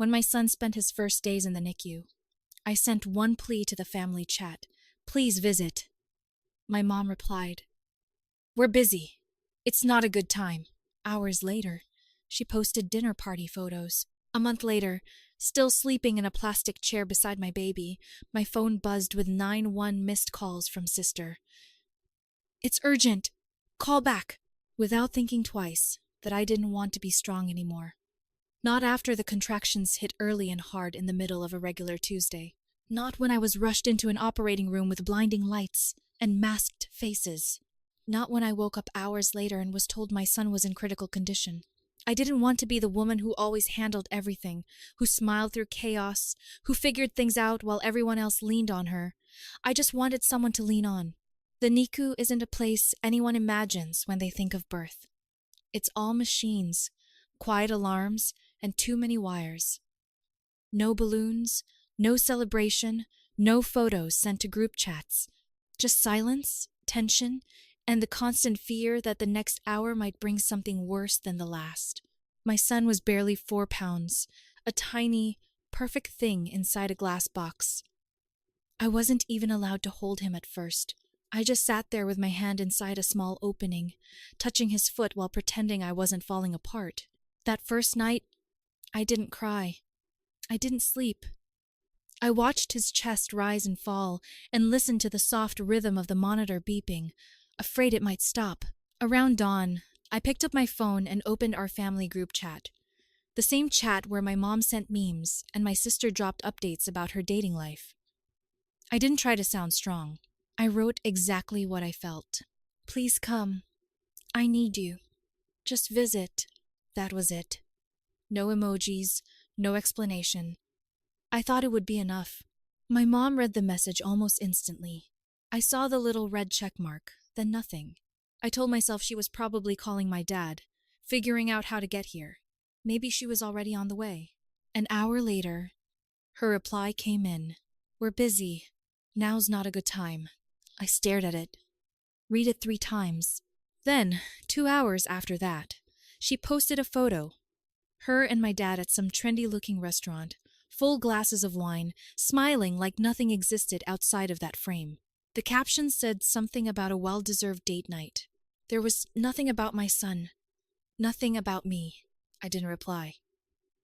When my son spent his first days in the NICU, I sent one plea to the family chat. Please visit. My mom replied, "We're busy. It's not a good time." Hours later, she posted dinner party photos. A month later, still sleeping in a plastic chair beside my baby, my phone buzzed with 911 missed calls from sister. "It's urgent. Call back." Without thinking twice that I didn't want to be strong anymore. Not after the contractions hit early and hard in the middle of a regular Tuesday. Not when I was rushed into an operating room with blinding lights and masked faces. Not when I woke up hours later and was told my son was in critical condition. I didn't want to be the woman who always handled everything, who smiled through chaos, who figured things out while everyone else leaned on her. I just wanted someone to lean on. The NICU isn't a place anyone imagines when they think of birth. It's all machines, quiet alarms, and too many wires. No balloons, no celebration, no photos sent to group chats. Just silence, tension, and the constant fear that the next hour might bring something worse than the last. My son was barely 4 pounds, a tiny, perfect thing inside a glass box. I wasn't even allowed to hold him at first. I just sat there with my hand inside a small opening, touching his foot while pretending I wasn't falling apart. That first night, I didn't cry. I didn't sleep. I watched his chest rise and fall and listened to the soft rhythm of the monitor beeping, afraid it might stop. Around dawn, I picked up my phone and opened our family group chat. The same chat where my mom sent memes and my sister dropped updates about her dating life. I didn't try to sound strong. I wrote exactly what I felt. "Please come. I need you. Just visit." That was it. No emojis, no explanation. I thought it would be enough. My mom read the message almost instantly. I saw the little red check mark, then nothing. I told myself she was probably calling my dad, figuring out how to get here. Maybe she was already on the way. An hour later, her reply came in. "We're busy. Now's not a good time." I stared at it. Read it 3 times. Then, 2 hours after that, she posted a photo. Her and my dad at some trendy-looking restaurant, full glasses of wine, smiling like nothing existed outside of that frame. The caption said something about a well-deserved date night. There was nothing about my son. Nothing about me. I didn't reply.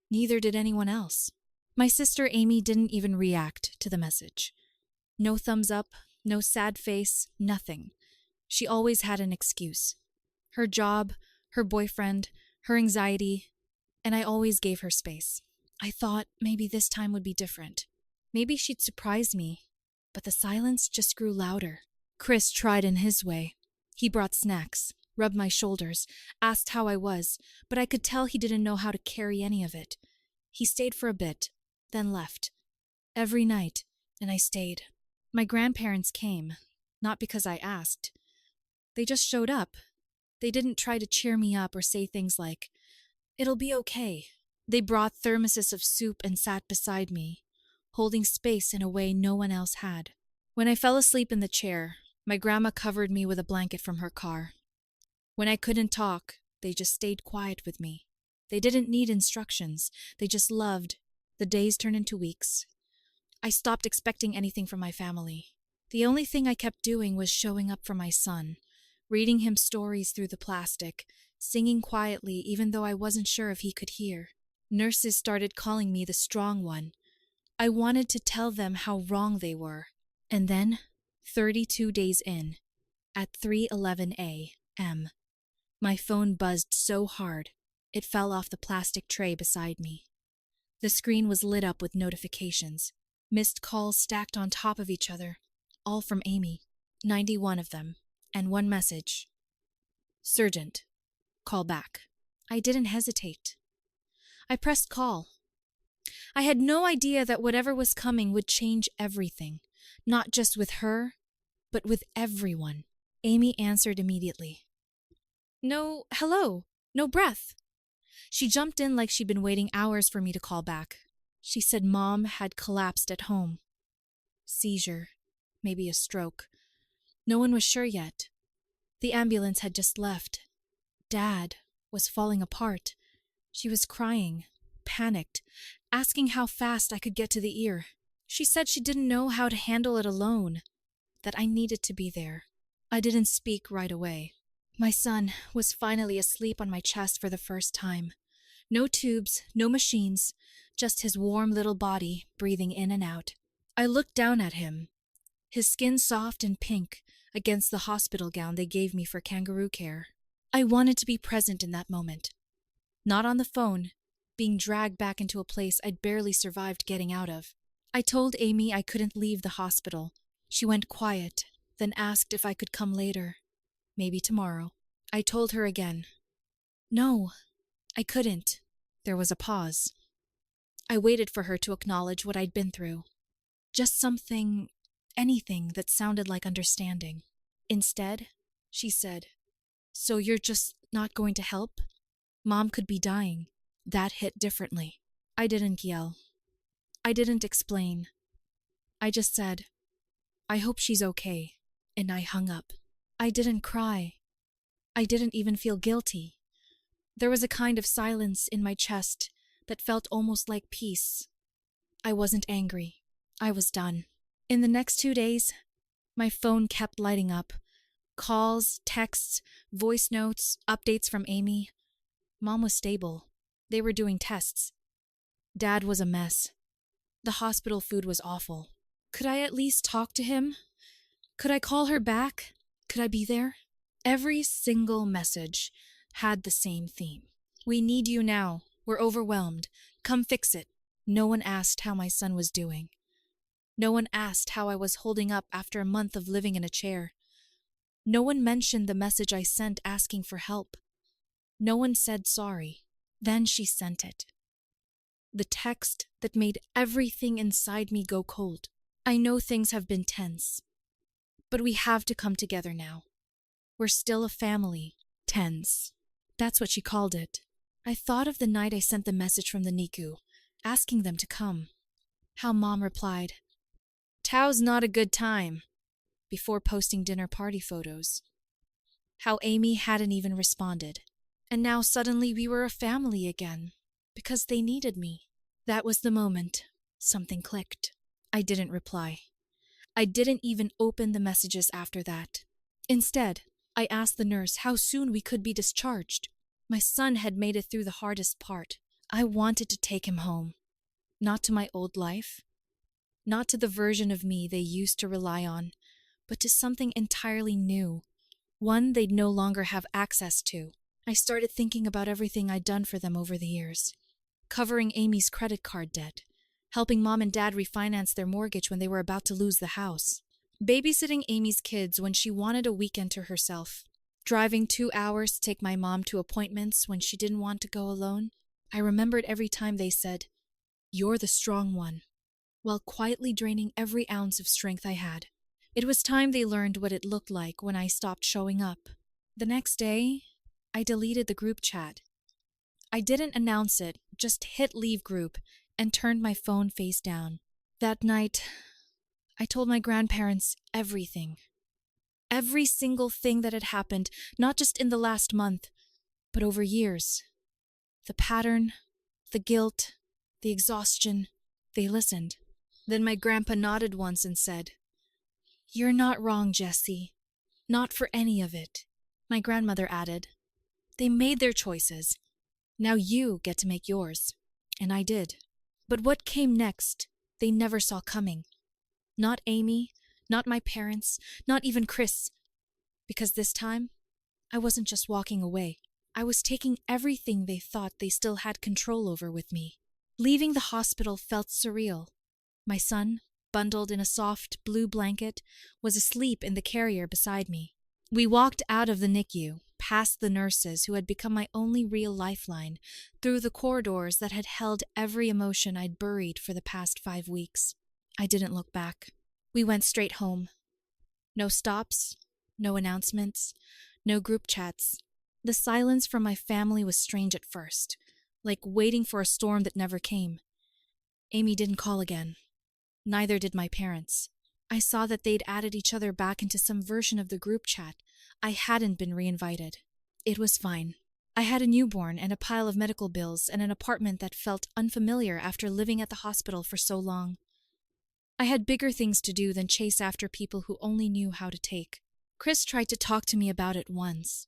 Neither did anyone else. My sister Amy didn't even react to the message. No thumbs up, no sad face, nothing. She always had an excuse. Her job, her boyfriend, her anxiety, and I always gave her space. I thought maybe this time would be different. Maybe she'd surprise me, but the silence just grew louder. Chris tried in his way. He brought snacks, rubbed my shoulders, asked how I was, but I could tell he didn't know how to carry any of it. He stayed for a bit, then left. Every night, and I stayed. My grandparents came, not because I asked. They just showed up. They didn't try to cheer me up or say things like, "It'll be okay." They brought thermoses of soup and sat beside me, holding space in a way no one else had. When I fell asleep in the chair, my grandma covered me with a blanket from her car. When I couldn't talk, they just stayed quiet with me. They didn't need instructions. They just loved. The days turned into weeks. I stopped expecting anything from my family. The only thing I kept doing was showing up for my son, reading him stories through the plastic, singing quietly even though I wasn't sure if he could hear. Nurses started calling me the strong one. I wanted to tell them how wrong they were. And then, 32 days in, at 3:11 a.m., my phone buzzed so hard it fell off the plastic tray beside me. The screen was lit up with notifications. Missed calls stacked on top of each other, all from Amy, 91 of them, and one message. "Surgeon, call back." I didn't hesitate. I pressed call. I had no idea that whatever was coming would change everything, not just with her, but with everyone. Amy answered immediately. "No, hello, no breath." She jumped in like she'd been waiting hours for me to call back. She said Mom had collapsed at home. Seizure, maybe a stroke. No one was sure yet. The ambulance had just left. Dad was falling apart. She was crying, panicked, asking how fast I could get to the ear. She said she didn't know how to handle it alone, that I needed to be there. I didn't speak right away. My son was finally asleep on my chest for the first time. No tubes, no machines, just his warm little body breathing in and out. I looked down at him, his skin soft and pink against the hospital gown they gave me for kangaroo care. I wanted to be present in that moment. Not on the phone, being dragged back into a place I'd barely survived getting out of. I told Amy I couldn't leave the hospital. She went quiet, then asked if I could come later. Maybe tomorrow. I told her again. No, I couldn't. There was a pause. I waited for her to acknowledge what I'd been through. Just something, anything that sounded like understanding. Instead, she said, "So you're just not going to help? Mom could be dying." That hit differently. I didn't yell. I didn't explain. I just said, "I hope she's okay," and I hung up. I didn't cry. I didn't even feel guilty. There was a kind of silence in my chest that felt almost like peace. I wasn't angry. I was done. In the next 2 days, my phone kept lighting up. Calls, texts, voice notes, updates from Amy. Mom was stable. They were doing tests. Dad was a mess. The hospital food was awful. Could I at least talk to him? Could I call her back? Could I be there? Every single message had the same theme. "We need you now. We're overwhelmed. Come fix it." No one asked how my son was doing. No one asked how I was holding up after a month of living in a chair. No one mentioned the message I sent asking for help. No one said sorry. Then she sent it. The text that made everything inside me go cold. "I know things have been tense, but we have to come together now. We're still a family. Tense." That's what she called it. I thought of the night I sent the message from the NICU, asking them to come. How Mom replied, "Tao's not a good time," before posting dinner party photos. How Amy hadn't even responded. And now suddenly we were a family again, because they needed me. That was the moment something clicked. I didn't reply. I didn't even open the messages after that. Instead, I asked the nurse how soon we could be discharged. My son had made it through the hardest part. I wanted to take him home. Not to my old life. Not to the version of me they used to rely on, but to something entirely new. One they'd no longer have access to. I started thinking about everything I'd done for them over the years. Covering Amy's credit card debt. Helping Mom and Dad refinance their mortgage when they were about to lose the house. Babysitting Amy's kids when she wanted a weekend to herself. Driving 2 hours to take my mom to appointments when she didn't want to go alone. I remembered every time they said, "You're the strong one," while quietly draining every ounce of strength I had. It was time they learned what it looked like when I stopped showing up. The next day, I deleted the group chat. I didn't announce it, just hit leave group and turned my phone face down. That night, I told my grandparents everything. Every single thing that had happened, not just in the last month, but over years. The pattern, the guilt, the exhaustion. They listened. Then my grandpa nodded once and said, "You're not wrong, Jessie. Not for any of it." My grandmother added, "They made their choices. Now you get to make yours." And I did. But what came next, they never saw coming. Not Amy, not my parents, not even Chris. Because this time, I wasn't just walking away. I was taking everything they thought they still had control over with me. Leaving the hospital felt surreal. My son, bundled in a soft blue blanket, was asleep in the carrier beside me. We walked out of the NICU, past the nurses who had become my only real lifeline, through the corridors that had held every emotion I'd buried for the past 5 weeks. I didn't look back. We went straight home. No stops, no announcements, no group chats. The silence from my family was strange at first, like waiting for a storm that never came. Amy didn't call again. Neither did my parents. I saw that they'd added each other back into some version of the group chat. I hadn't been reinvited. It was fine. I had a newborn and a pile of medical bills and an apartment that felt unfamiliar after living at the hospital for so long. I had bigger things to do than chase after people who only knew how to take. Chris tried to talk to me about it once.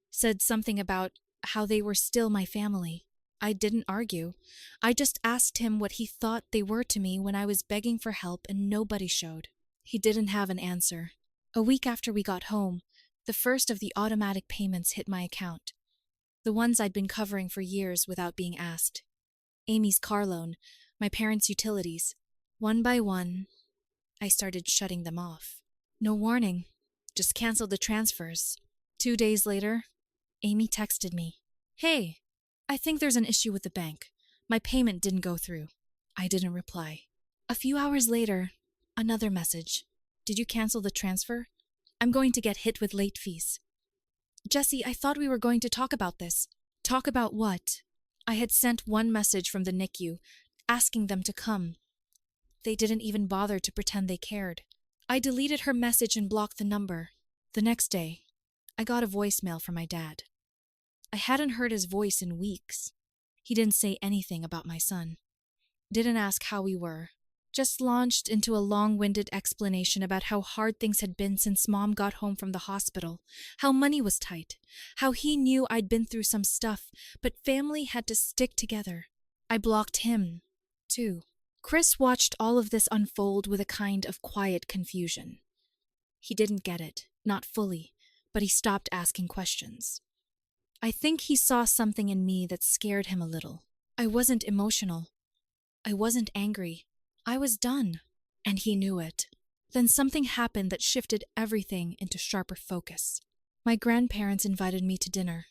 Said something about how they were still my family. I didn't argue. I just asked him what he thought they were to me when I was begging for help and nobody showed. He didn't have an answer. A week after we got home, the first of the automatic payments hit my account. The ones I'd been covering for years without being asked. Amy's car loan, my parents' utilities. One by one, I started shutting them off. No warning, just canceled the transfers. 2 days later, Amy texted me. "Hey, I think there's an issue with the bank. My payment didn't go through." I didn't reply. A few hours later, another message. "Did you cancel the transfer? I'm going to get hit with late fees." "Jesse, I thought we were going to talk about this." "Talk about what?" I had sent one message from the NICU, asking them to come. They didn't even bother to pretend they cared. I deleted her message and blocked the number. The next day, I got a voicemail from my dad. I hadn't heard his voice in weeks. He didn't say anything about my son. Didn't ask how we were. Just launched into a long-winded explanation about how hard things had been since Mom got home from the hospital, how money was tight, how he knew I'd been through some stuff, but family had to stick together. I blocked him, too. Chris watched all of this unfold with a kind of quiet confusion. He didn't get it, not fully, but he stopped asking questions. I think he saw something in me that scared him a little. I wasn't emotional. I wasn't angry. I was done, and he knew it. Then something happened that shifted everything into sharper focus. My grandparents invited me to dinner.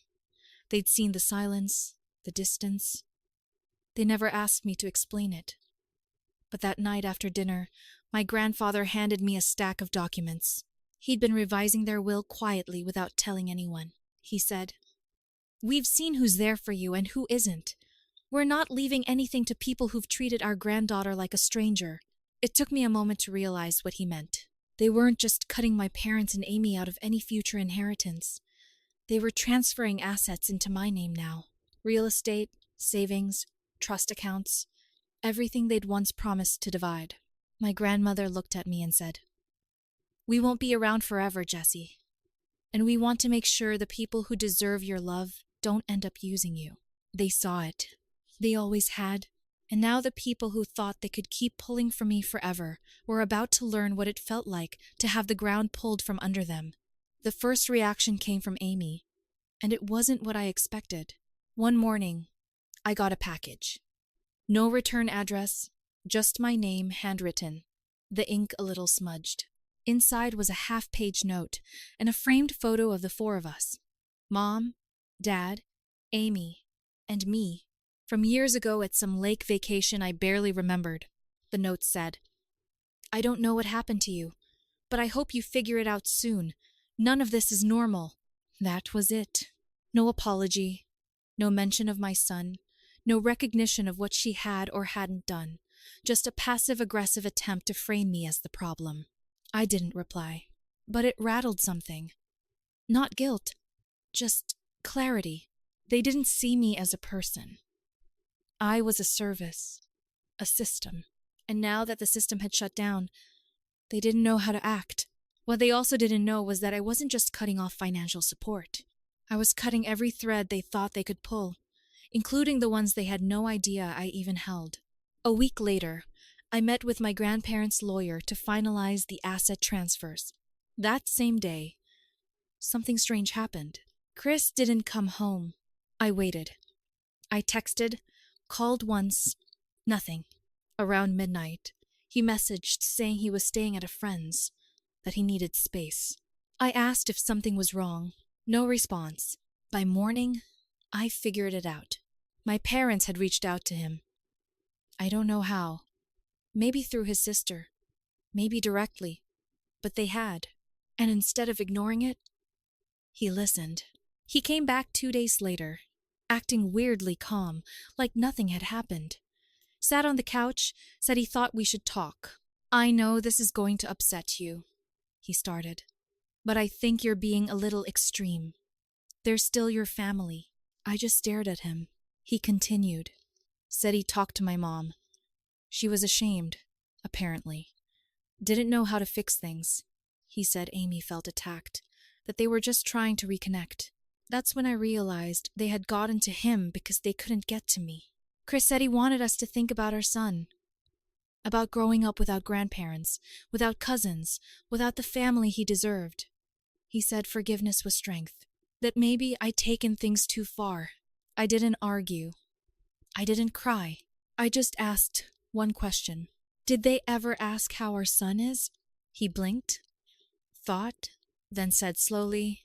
They'd seen the silence, the distance. They never asked me to explain it. But that night after dinner, my grandfather handed me a stack of documents. He'd been revising their will quietly without telling anyone. He said, "We've seen who's there for you and who isn't. We're not leaving anything to people who've treated our granddaughter like a stranger." It took me a moment to realize what he meant. They weren't just cutting my parents and Amy out of any future inheritance. They were transferring assets into my name now. Real estate, savings, trust accounts, everything they'd once promised to divide. My grandmother looked at me and said, "We won't be around forever, Jesse. And we want to make sure the people who deserve your love don't end up using you." They saw it. They always had. And now the people who thought they could keep pulling from me forever were about to learn what it felt like to have the ground pulled from under them. The first reaction came from Amy, and it wasn't what I expected. One morning, I got a package. No return address, just my name handwritten, the ink a little smudged. Inside was a half-page note and a framed photo of the four of us. Mom, Dad, Amy, and me. From years ago at some lake vacation I barely remembered. The note said, "I don't know what happened to you, but I hope you figure it out soon. None of this is normal." That was it. No apology, no mention of my son, no recognition of what she had or hadn't done, just a passive-aggressive attempt to frame me as the problem. I didn't reply, but it rattled something. Not guilt, just clarity. They didn't see me as a person. I was a service, a system, and now that the system had shut down, they didn't know how to act. What they also didn't know was that I wasn't just cutting off financial support. I was cutting every thread they thought they could pull, including the ones they had no idea I even held. A week later, I met with my grandparents' lawyer to finalize the asset transfers. That same day, something strange happened. Chris didn't come home. I waited. I texted, called once, nothing. Around midnight, he messaged saying he was staying at a friend's, that he needed space. I asked if something was wrong. No response. By morning, I figured it out. My parents had reached out to him. I don't know how. Maybe through his sister. Maybe directly. But they had. And instead of ignoring it, he listened. He came back 2 days later, acting weirdly calm, like nothing had happened. Sat on the couch, said he thought we should talk. "I know this is going to upset you," he started, "but I think you're being a little extreme. They're still your family. I just stared at him. He continued. Said he talked to my mom. She was ashamed, apparently. Didn't know how to fix things. He said Amy felt attacked, that they were just trying to reconnect. That's when I realized they had gotten to him because they couldn't get to me. Chris said he wanted us to think about our son. About growing up without grandparents, without cousins, without the family he deserved. He said forgiveness was strength. That maybe I'd taken things too far. I didn't argue. I didn't cry. I just asked one question. Did they ever ask how our son is? He blinked, thought, then said slowly,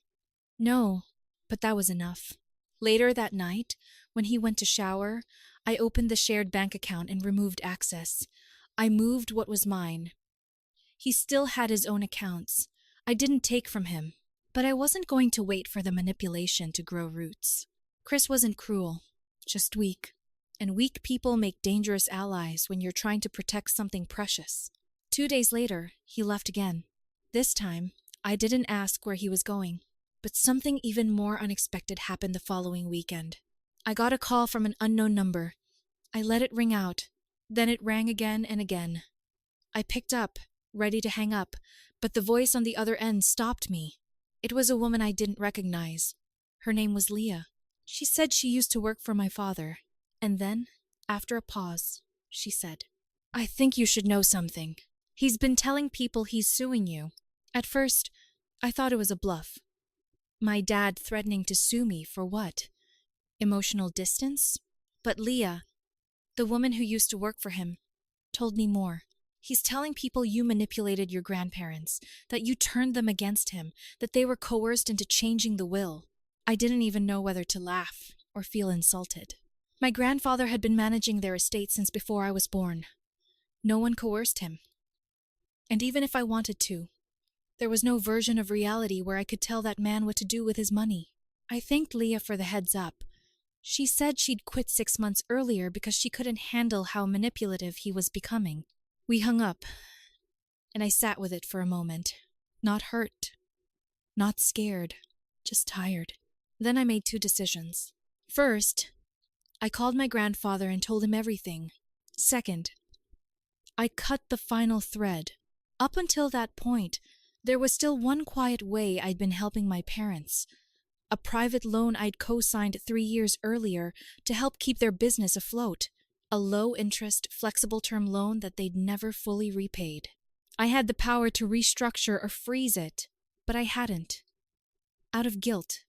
No, but that was enough. Later that night, when he went to shower, I opened the shared bank account and removed access. I moved what was mine. He still had his own accounts. I didn't take from him. But I wasn't going to wait for the manipulation to grow roots. Chris wasn't cruel, just weak. And weak people make dangerous allies when you're trying to protect something precious. 2 days later, he left again. This time, I didn't ask where he was going. But something even more unexpected happened the following weekend. I got a call from an unknown number. I let it ring out. Then it rang again and again. I picked up, ready to hang up, but the voice on the other end stopped me. It was a woman I didn't recognize. Her name was Leah. She said she used to work for my father. And then, after a pause, she said, I think you should know something. He's been telling people he's suing you. At first, I thought it was a bluff. My dad threatening to sue me for what? Emotional distance? But Leah, the woman who used to work for him, told me more. He's telling people you manipulated your grandparents, that you turned them against him, that they were coerced into changing the will. I didn't even know whether to laugh or feel insulted. My grandfather had been managing their estate since before I was born. No one coerced him. And even if I wanted to, there was no version of reality where I could tell that man what to do with his money. I thanked Leah for the heads up. She said she'd quit 6 months earlier because she couldn't handle how manipulative he was becoming. We hung up, and I sat with it for a moment. Not hurt, not scared, just tired. Then I made 2 decisions. First, I called my grandfather and told him everything. Second, I cut the final thread. Up until that point, there was still one quiet way I'd been helping my parents. A private loan I'd co-signed 3 years earlier to help keep their business afloat. A low-interest, flexible-term loan that they'd never fully repaid. I had the power to restructure or freeze it, but I hadn't. Out of guilt.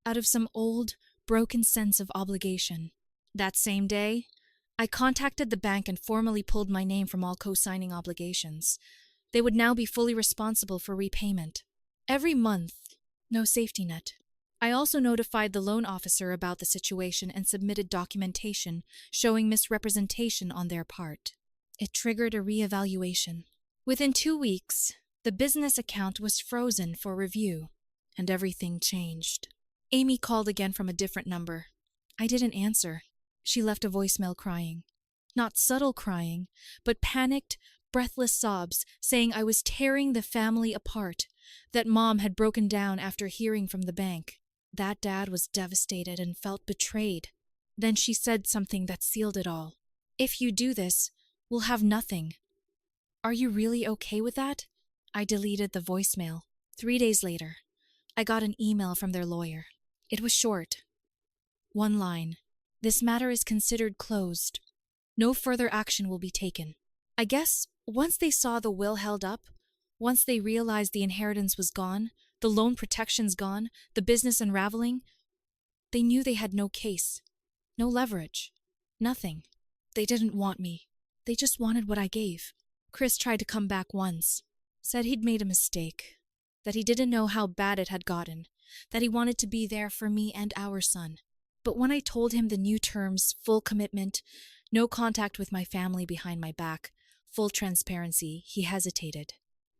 Out of some old, broken sense of obligation. That same day, I contacted the bank and formally pulled my name from all co-signing obligations. They would now be fully responsible for repayment. Every month, no safety net. I also notified the loan officer about the situation and submitted documentation showing misrepresentation on their part. It triggered a reevaluation. Within 2 weeks, the business account was frozen for review, and everything changed. Amy called again from a different number. I didn't answer. She left a voicemail crying. Not subtle crying, but panicked, breathless sobs saying I was tearing the family apart, that Mom had broken down after hearing from the bank. That Dad was devastated and felt betrayed. Then she said something that sealed it all. If you do this, we'll have nothing. Are you really okay with that? I deleted the voicemail. 3 days later, I got an email from their lawyer. It was short. 1 line. This matter is considered closed. No further action will be taken. I guess once they saw the will held up, once they realized the inheritance was gone, the loan protections gone, the business unraveling, they knew they had no case, no leverage, nothing. They didn't want me. They just wanted what I gave. Chris tried to come back once, said he'd made a mistake, that he didn't know how bad it had gotten, that he wanted to be there for me and our son. But when I told him the new terms, full commitment, no contact with my family behind my back, full transparency, he hesitated.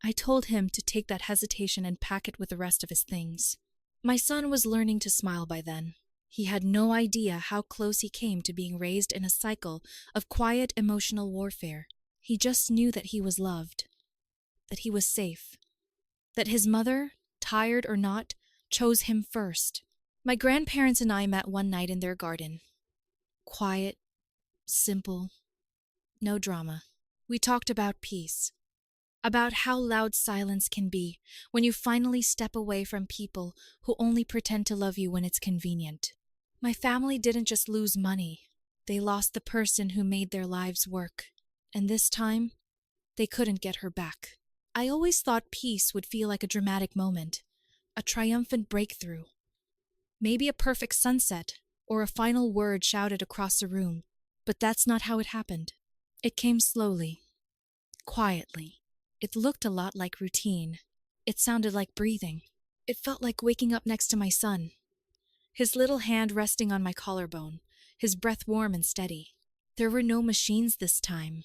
I told him to take that hesitation and pack it with the rest of his things. My son was learning to smile by then. He had no idea how close he came to being raised in a cycle of quiet emotional warfare. He just knew that he was loved, that he was safe, that his mother, tired or not, chose him first. My grandparents and I met one night in their garden. Quiet, simple, no drama. We talked about peace, about how loud silence can be when you finally step away from people who only pretend to love you when it's convenient. My family didn't just lose money, they lost the person who made their lives work. And this time, they couldn't get her back. I always thought peace would feel like a dramatic moment, a triumphant breakthrough. Maybe a perfect sunset, or a final word shouted across the room. But that's not how it happened. It came slowly, quietly. It looked a lot like routine. It sounded like breathing. It felt like waking up next to my son. His little hand resting on my collarbone, his breath warm and steady. There were no machines this time.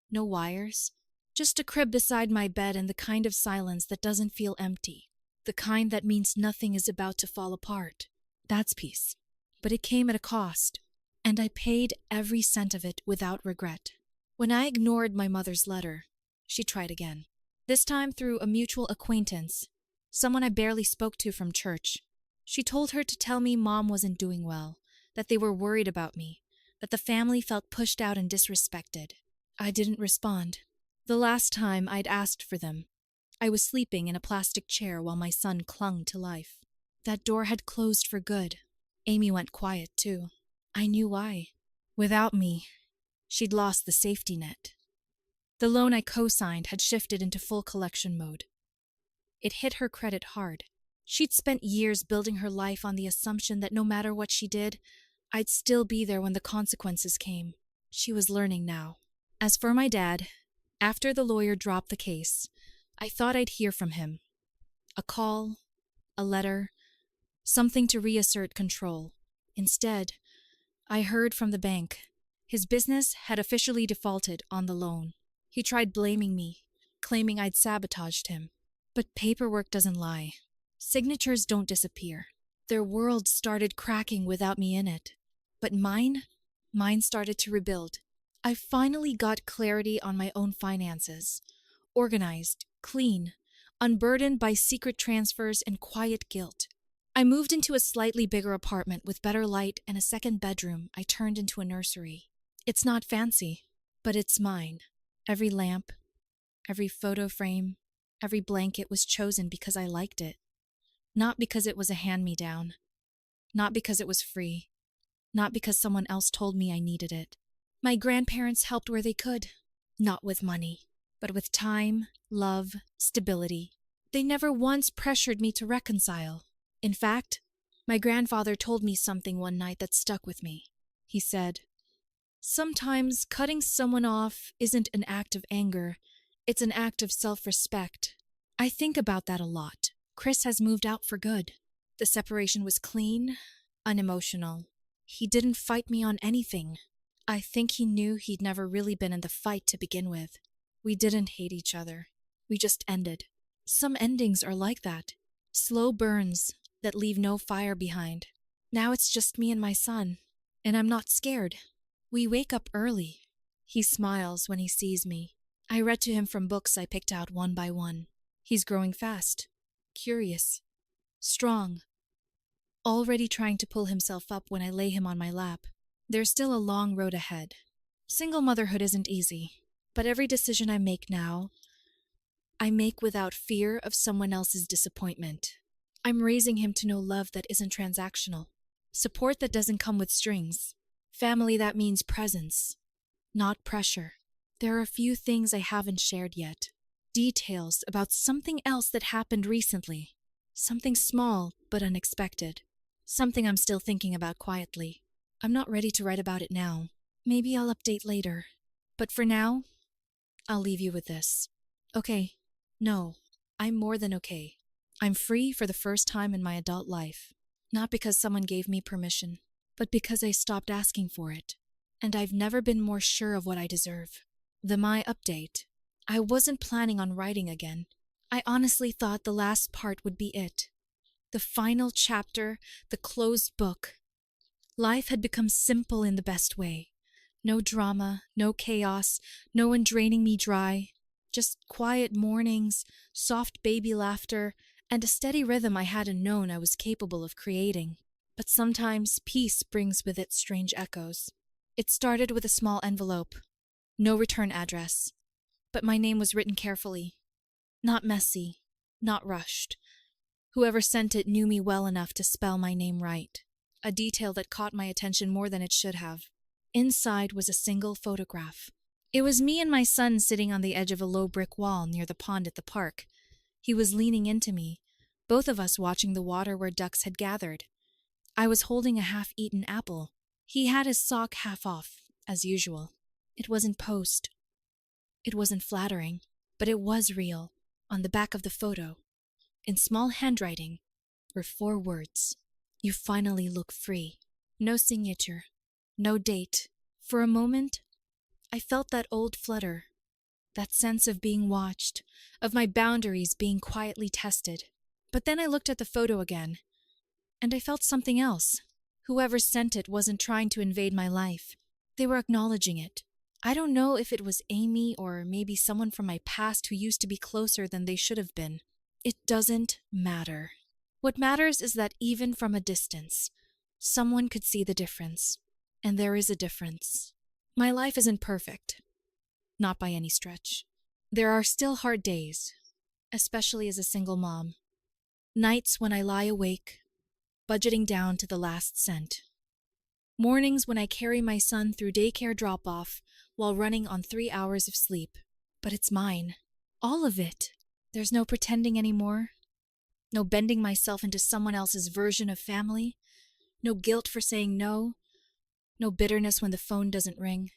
No wires. Just a crib beside my bed and the kind of silence that doesn't feel empty. The kind that means nothing is about to fall apart. That's peace. But it came at a cost, and I paid every cent of it without regret. When I ignored my mother's letter, she tried again. This time through a mutual acquaintance, someone I barely spoke to from church. She told her to tell me Mom wasn't doing well, that they were worried about me, that the family felt pushed out and disrespected. I didn't respond. The last time I'd asked for them, I was sleeping in a plastic chair while my son clung to life. That door had closed for good. Amy went quiet too. I knew why. Without me, she'd lost the safety net. The loan I co-signed had shifted into full collection mode. It hit her credit hard. She'd spent years building her life on the assumption that no matter what she did, I'd still be there when the consequences came. She was learning now. As for my dad, after the lawyer dropped the case, I thought I'd hear from him. A call, a letter, something to reassert control. Instead, I heard from the bank. His business had officially defaulted on the loan. He tried blaming me, claiming I'd sabotaged him. But paperwork doesn't lie. Signatures don't disappear. Their world started cracking without me in it. But mine started to rebuild. I finally got clarity on my own finances. Organized, clean, unburdened by secret transfers and quiet guilt. I moved into a slightly bigger apartment with better light and a second bedroom I turned into a nursery. It's not fancy, but it's mine. Every lamp, every photo frame, every blanket was chosen because I liked it. Not because it was a hand-me-down. Not because it was free. Not because someone else told me I needed it. My grandparents helped where they could. Not with money, but with time, love, stability. They never once pressured me to reconcile. In fact, my grandfather told me something one night that stuck with me. He said, "Sometimes cutting someone off isn't an act of anger, it's an act of self-respect." I think about that a lot. Chris has moved out for good. The separation was clean, unemotional. He didn't fight me on anything. I think he knew he'd never really been in the fight to begin with. We didn't hate each other. We just ended. Some endings are like that. Slow burns that leave no fire behind. Now it's just me and my son, and I'm not scared. We wake up early. He smiles when he sees me. I read to him from books I picked out one by one. He's growing fast, curious, strong, already trying to pull himself up when I lay him on my lap. There's still a long road ahead. Single motherhood isn't easy, but every decision I make now, I make without fear of someone else's disappointment. I'm raising him to know love that isn't transactional, support that doesn't come with strings, family that means presence, not pressure. There are a few things I haven't shared yet. Details about something else that happened recently. Something small but unexpected. Something I'm still thinking about quietly. I'm not ready to write about it now. Maybe I'll update later. But for now, I'll leave you with this. Okay. No, I'm more than okay. I'm free for the first time in my adult life. Not because someone gave me permission, but because I stopped asking for it. And I've never been more sure of what I deserve. The My update. I wasn't planning on writing again. I honestly thought the last part would be it. The final chapter, the closed book. Life had become simple in the best way. No drama, no chaos, no one draining me dry. Just quiet mornings, soft baby laughter, and a steady rhythm I hadn't known I was capable of creating. But sometimes peace brings with it strange echoes. It started with a small envelope, no return address, but my name was written carefully. Not messy, not rushed. Whoever sent it knew me well enough to spell my name right, a detail that caught my attention more than it should have. Inside was a single photograph. It was me and my son sitting on the edge of a low brick wall near the pond at the park. He was leaning into me, both of us watching the water where ducks had gathered. I was holding a half-eaten apple. He had his sock half off, as usual. It wasn't posed. It wasn't flattering, but it was real. On the back of the photo, in small handwriting, were 4 words. You finally look free. No signature, no date. For a moment, I felt that old flutter, that sense of being watched, of my boundaries being quietly tested. But then I looked at the photo again, and I felt something else. Whoever sent it wasn't trying to invade my life. They were acknowledging it. I don't know if it was Amy or maybe someone from my past who used to be closer than they should have been. It doesn't matter. What matters is that even from a distance, someone could see the difference. And there is a difference. My life isn't perfect. Not by any stretch. There are still hard days, especially as a single mom. Nights when I lie awake, budgeting down to the last cent. Mornings when I carry my son through daycare drop-off while running on 3 hours of sleep. But it's mine. All of it. There's no pretending anymore. No bending myself into someone else's version of family. No guilt for saying no. No bitterness when the phone doesn't ring.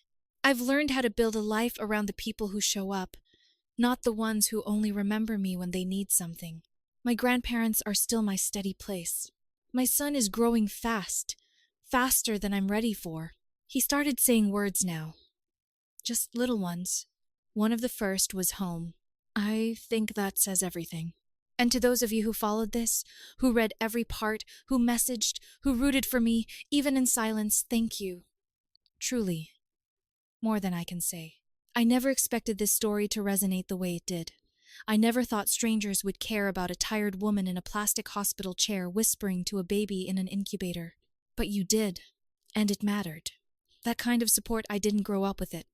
I've learned how to build a life around the people who show up, not the ones who only remember me when they need something. My grandparents are still my steady place. My son is growing fast, faster than I'm ready for. He started saying words now. Just little ones. One of the first was home. I think that says everything. And to those of you who followed this, who read every part, who messaged, who rooted for me, even in silence, thank you. Truly, more than I can say. I never expected this story to resonate the way it did. I never thought strangers would care about a tired woman in a plastic hospital chair whispering to a baby in an incubator. But you did, and it mattered. That kind of support, I didn't grow up with it,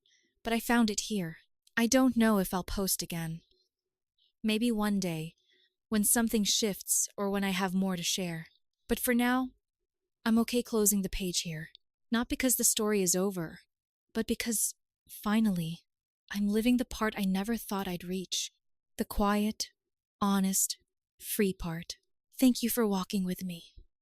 but I found it here. I don't know if I'll post again. Maybe one day, when something shifts or when I have more to share. But for now, I'm okay closing the page here. Not because the story is over, but because, finally, I'm living the part I never thought I'd reach. The quiet, honest, free part. Thank you for walking with me.